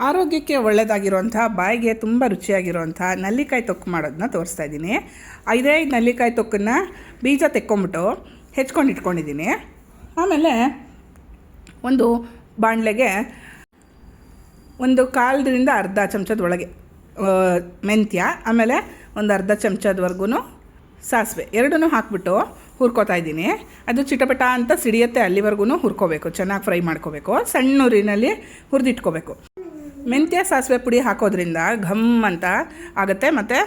ಆರೋಗ್ಯಕ್ಕೆ ಒಳ್ಳೆಯದಾಗಿರುವಂಥ ಬಾಯಿಗೆ ತುಂಬ ರುಚಿಯಾಗಿರುವಂಥ ನಲ್ಲಿಕಾಯಿ ತೊಕ್ಕು ಮಾಡೋದನ್ನ ತೋರಿಸ್ತಾ ಇದ್ದೀನಿ. 5 ನಲ್ಲಿಕಾಯಿ ತೊಕ್ಕನ್ನು ಬೀಜ ತೆಕ್ಕೊಂಬಿಟ್ಟು ಹೆಚ್ಕೊಂಡು ಇಟ್ಕೊಂಡಿದ್ದೀನಿ. ಆಮೇಲೆ ಒಂದು ಬಾಣಲೆಗೆ ಒಂದು 1/4ರಿಂದ ಅರ್ಧ ಚಮಚದೊಳಗೆ ಮೆಂತ್ಯ, ಆಮೇಲೆ ಒಂದು ಅರ್ಧ ಚಮಚದವರೆಗೂ ಸಾಸಿವೆ ಎರಡನ್ನೂ ಹಾಕ್ಬಿಟ್ಟು ಹುರ್ಕೋತಾ ಇದ್ದೀನಿ. ಅದು ಚಿಟಪಟ ಅಂತ ಸಿಡಿಯುತ್ತೆ, ಅಲ್ಲಿವರೆಗೂ ಹುರ್ಕೋಬೇಕು, ಚೆನ್ನಾಗಿ ಫ್ರೈ ಮಾಡ್ಕೋಬೇಕು. ಸಣ್ಣ ಉರಿನಲ್ಲಿ ಹುರಿದಿಟ್ಕೋಬೇಕು. ಮೆಂತ್ಯ ಸಾಸಿವೆ ಪುಡಿ ಹಾಕೋದ್ರಿಂದ ಘಮ್ ಅಂತ ಆಗುತ್ತೆ, ಮತ್ತು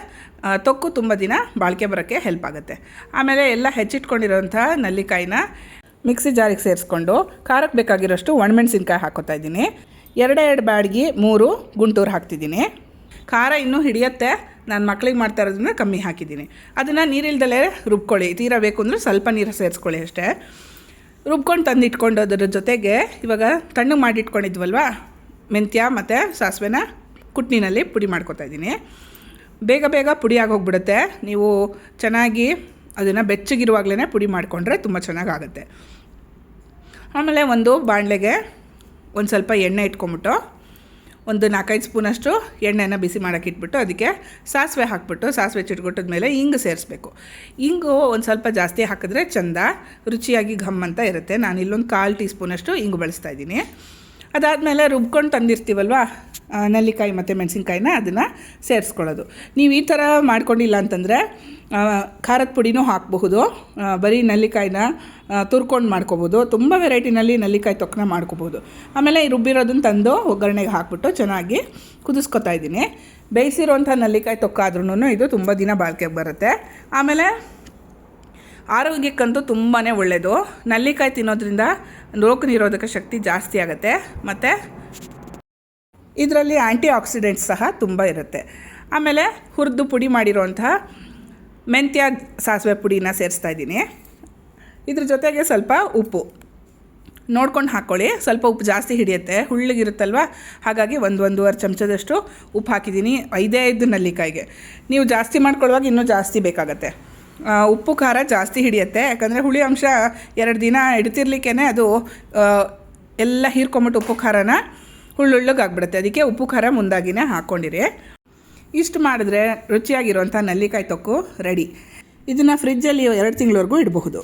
ತೊಕ್ಕು ತುಂಬ ದಿನ ಬಾಳಿಕೆ ಬರೋಕ್ಕೆ ಹೆಲ್ಪ್ ಆಗುತ್ತೆ. ಆಮೇಲೆ ಎಲ್ಲ ಹೆಚ್ಚಿಟ್ಕೊಂಡಿರೋಂಥ ನಲ್ಲಿಕಾಯಿನ ಮಿಕ್ಸಿ ಜಾರಿಗೆ ಸೇರಿಸ್ಕೊಂಡು ಖಾರಕ್ಕೆ ಬೇಕಾಗಿರೋಷ್ಟು ಒಣಮೆಣಸಿನ್ಕಾಯಿ ಹಾಕೋತಾ ಇದ್ದೀನಿ. 2 ಬ್ಯಾಡಗಿ 3 ಗುಂಟೂರು ಹಾಕ್ತಿದ್ದೀನಿ. ಖಾರ ಇನ್ನೂ ಹಿಡಿಯುತ್ತೆ, ನಾನು ಮಕ್ಳಿಗೆ ಮಾಡ್ತಾ ಇರೋದ್ರಿಂದ ಕಮ್ಮಿ ಹಾಕಿದ್ದೀನಿ. ಅದನ್ನು ನೀರಿಲ್ದಲೇ ರುಬ್ಕೊಳ್ಳಿ. ತೀರ ಬೇಕು ಅಂದರೆ ಸ್ವಲ್ಪ ನೀರು ಸೇರಿಸ್ಕೊಳ್ಳಿ ಅಷ್ಟೇ. ರುಬ್ಕೊಂಡು ತಂದು ಇಟ್ಕೊಂಡೋದ್ರ ಜೊತೆಗೆ ಇವಾಗ ತಣ್ಣಗೆ ಮಾಡಿಟ್ಕೊಂಡಿದ್ವಲ್ವ ಮೆಂತ್ಯ ಮತ್ತು ಸಾಸಿವೆನ ಕುಟ್ನಿನಲ್ಲಿ ಪುಡಿ ಮಾಡ್ಕೊತಾ ಇದ್ದೀನಿ. ಬೇಗ ಪುಡಿ ಆಗೋಗ್ಬಿಡುತ್ತೆ. ನೀವು ಚೆನ್ನಾಗಿ ಅದನ್ನು ಬೆಚ್ಚಗಿರುವಾಗಲೇ ಪುಡಿ ಮಾಡಿಕೊಂಡ್ರೆ ತುಂಬ ಚೆನ್ನಾಗಾಗುತ್ತೆ. ಆಮೇಲೆ ಒಂದು ಬಾಣಲೆಗೆ ಒಂದು ಸ್ವಲ್ಪ ಎಣ್ಣೆ ಇಟ್ಕೊಂಬಿಟ್ಟು ಒಂದು 4-5 ಸ್ಪೂನಷ್ಟು ಎಣ್ಣೆನ ಬಿಸಿ ಮಾಡೋಕ್ಕೆ ಇಟ್ಬಿಟ್ಟು ಅದಕ್ಕೆ ಸಾಸಿವೆ ಹಾಕ್ಬಿಟ್ಟು ಸಾಸಿವೆ ಚಿಟ್ಕೊಟ್ಟಿದ ಮೇಲೆ ಇಂಗು ಸೇರಿಸ್ಬೇಕು. ಇಂಗು ಒಂದು ಸ್ವಲ್ಪ ಜಾಸ್ತಿ ಹಾಕಿದ್ರೆ ಚೆಂದ, ರುಚಿಯಾಗಿ ಘಮ್ ಅಂತ ಇರುತ್ತೆ. ನಾನು ಇಲ್ಲೊಂದು 1/4 ಟೀ ಸ್ಪೂನಷ್ಟು ಇಂಗು ಬಳಸ್ತಾ ಇದ್ದೀನಿ. ಅದಾದಮೇಲೆ ರುಬ್ಕೊಂಡು ತಂದಿರ್ತೀವಲ್ವ ನಲ್ಲಿಕಾಯಿ ಮತ್ತು ಮೆಣಸಿನ್ಕಾಯಿನ ಅದನ್ನು ಸೇರಿಸ್ಕೊಳ್ಳೋದು. ನೀವು ಈ ಥರ ಮಾಡ್ಕೊಂಡಿಲ್ಲ ಅಂತಂದರೆ ಖಾರದ ಪುಡಿನೂ ಹಾಕಬಹುದು, ಬರೀ ನಲ್ಲಿಕಾಯಿನ ತುರ್ಕೊಂಡು ಮಾಡ್ಕೋಬೋದು. ತುಂಬ ವೆರೈಟಿನಲ್ಲಿ ನಲ್ಲಿಕಾಯಿ ತೊಕ್ಕನ ಮಾಡ್ಕೋಬೋದು. ಆಮೇಲೆ ಈ ರುಬ್ಬಿರೋದನ್ನು ತಂದು ಒಗ್ಗರಣೆಗೆ ಹಾಕ್ಬಿಟ್ಟು ಚೆನ್ನಾಗಿ ಕುದಿಸ್ಕೊತಾ ಇದ್ದೀನಿ. ಬೇಯಿಸಿರೋಂಥ ನಲ್ಲಿಕಾಯಿ ತೊಕ್ಕಾದ್ರೂ ಇದು ತುಂಬ ದಿನ ಬಾಳಿಕೆಗೆ ಬರುತ್ತೆ. ಆಮೇಲೆ ಆರೋಗ್ಯಕ್ಕಂತೂ ತುಂಬಾ ಒಳ್ಳೆಯದು. ನಲ್ಲಿಕಾಯಿ ತಿನ್ನೋದ್ರಿಂದ ರೋಗ ನಿರೋಧಕ ಶಕ್ತಿ ಜಾಸ್ತಿ ಆಗುತ್ತೆ, ಮತ್ತು ಇದರಲ್ಲಿ ಆ್ಯಂಟಿ ಆಕ್ಸಿಡೆಂಟ್ಸ್ ಸಹ ತುಂಬ ಇರುತ್ತೆ. ಆಮೇಲೆ ಹುರಿದು ಪುಡಿ ಮಾಡಿರೋಂಥ ಮೆಂತ್ಯ ಸಾಸಿವೆ ಪುಡಿನ ಸೇರಿಸ್ತಾ ಇದ್ದೀನಿ. ಇದ್ರ ಜೊತೆಗೆ ಸ್ವಲ್ಪ ಉಪ್ಪು ನೋಡ್ಕೊಂಡು ಹಾಕ್ಕೊಳ್ಳಿ. ಸ್ವಲ್ಪ ಉಪ್ಪು ಜಾಸ್ತಿ ಹಿಡಿಯುತ್ತೆ, ಹುಳ್ಳಿಗಿರುತ್ತಲ್ವ, ಹಾಗಾಗಿ 1-1.5 ಚಮಚದಷ್ಟು ಉಪ್ಪು ಹಾಕಿದ್ದೀನಿ 5 ನಲ್ಲಿಕಾಯಿಗೆ. ನೀವು ಜಾಸ್ತಿ ಮಾಡ್ಕೊಳ್ಳುವಾಗ ಇನ್ನೂ ಜಾಸ್ತಿ ಬೇಕಾಗತ್ತೆ. ಉಪ್ಪು ಖಾರ ಜಾಸ್ತಿ ಹಿಡಿಯುತ್ತೆ, ಯಾಕಂದರೆ ಹುಳಿ ಅಂಶ 2 ದಿನ ಇಡ್ತಿರ್ಲಿಕ್ಕೇ ಅದು ಎಲ್ಲ ಹೀರ್ಕೊಂಬಿಟ್ಟು ಉಪ್ಪು ಖಾರನ ಹುಳ್ಳುಳ್ಳಗಾಗ್ಬಿಡುತ್ತೆ. ಅದಕ್ಕೆ ಉಪ್ಪು ಖಾರ ಮುಂದಾಗಿನೇ ಹಾಕ್ಕೊಂಡಿರಿ. ಇಷ್ಟು ಮಾಡಿದ್ರೆ ರುಚಿಯಾಗಿರುವಂಥ ನಲ್ಲಿಕಾಯಿ ತೊಕ್ಕು ರೆಡಿ. ಇದನ್ನು ಫ್ರಿಜ್ಜಲ್ಲಿ 2 ತಿಂಗಳವರೆಗೂ ಇಡಬಹುದು.